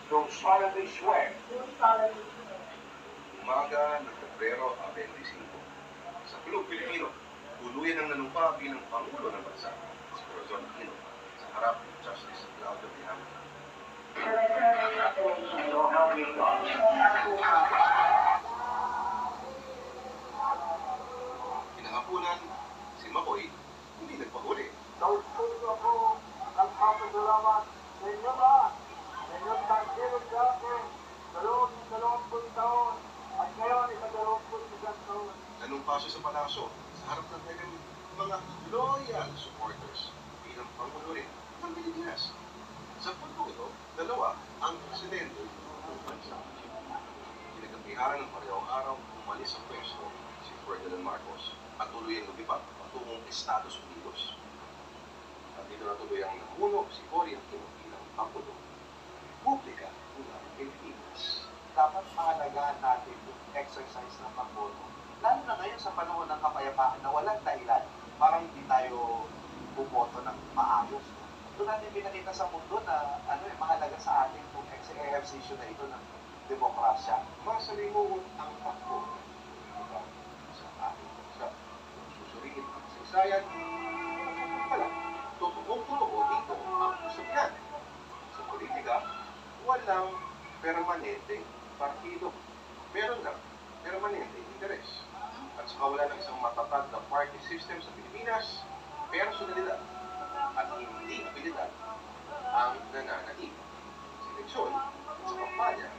do solemnly swear Umaga ng Pebrero 25. Sa Club Pilipino, tuluyan ang nanumpa bilang Pangulo ng Bansa, si Corazon Aquino, sa harap ni Justice Claudio Binang. so help me God. Kinahapunan, si Makoy hindi nagpahuli. Tauspuso ako ang papasalamat sa inyo lahat sa inyong tangkilong sa akin sa loob ng 20 taon at ngayon 21 taon. Nanumpa siya sa palasyo sa harap ng kanyang mga loyal supporters bilang Pangulo rin ng Pilipinas. Sa puntong ito, dalawa ang presidente ng bansa. Kinagabihan ng parehong araw umalis sa pwesto si Ferdinand Marcos at tuluyang lumipat patungong Estados Unidos. At dito natuloy ang namuno si Cory Aquino bilang Pangulo Republika ng Pilipinas. Dapat mahalagaan natin yung exercise ng pagboto. Lalo na ngayon sa panahon ng kapayapaan na walang dahilan para hindi tayo bumoto ng maayos. Doon natin pinakita sa mundo na mahalaga sa atin itong exercise na ito ng demokrasya. Masalimuot ang takbo diba? Sa ating bansa. Susuriin ang kasaysayan. Wala, totoong-totoo dito ang usapyan. Sa politika, walang permanenteng partido. Meron lang permanenteng interes. At saka wala ng isang matatag na party system sa Pilipinas, personalidad at hindi abilidad ang nananaig. Sa eleksyon at sa kampanya,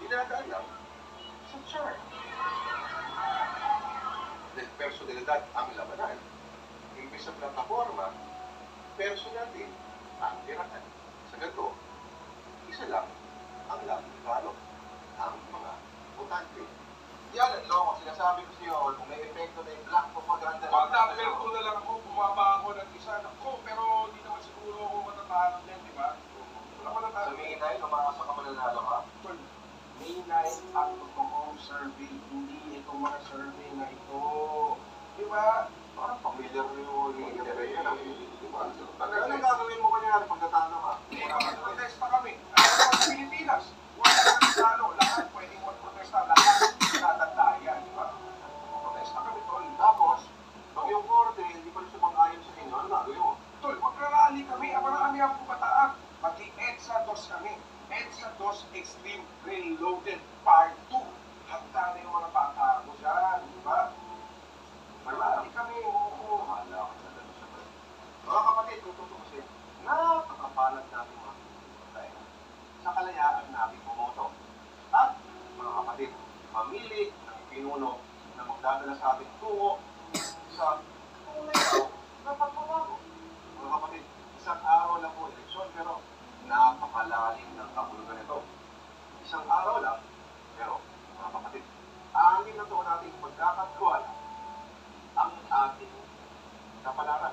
dinadaan lang sa charm. Dahil personalidad ang labanan, imbis sa plataforma, personal din ang tirahan. Sa ganito, isa lang ang laging talo, ang mga botante. Yan ang loko. Sinasabi ko sa iyo, kung may epekto na yung black propaganda. Pag-number 2 na lang ako, bumaba ako ng isa. Ako, pero di naman siguro ako matatalo din, di ba? Wala ko natatalo. Sa May 9, umakasa ka mananalo ka. May 9 ang totoong survey, hindi itong mga survey na ito. Di ba? Parang familiar yung interview yan. Di ba? Talaga. Anong gagawin mo kanya pag natalo ka? Protesta kami. Ano sa Pilipinas? Wala kang talo. Lahat pwedeng mag-protesta. Lahat natataya, di ba? Protesta kami, tol. Tapos, pag yung korte, hindi pa rin sumang-ayon sa inyo, ano gagawin mo? Tol, magrarally kami. Marami ang kumataan. Mag-EDSA 2 kami. EDSA 2 Extreme Reloaded Part 2. Handa na yung mga bata mo dyan, di ba? Marami kami. Oo. Mahala ka sa dalo sa balik. Mga kapatid, tututo kasi, napakapalag natin mga tayo sa kalayaan natin bumoto. At, mga kapatid, mamili ng pinuno na magdadala sa ating tungo sa tunay na pagbabago. Mga kapatid, isang araw lang po eleksyon, pero napakalalim ng kabulugan nito. Isang araw lang, pero mga kapatid, 6 na taon nating pagkakatwala ang ating kapalaran.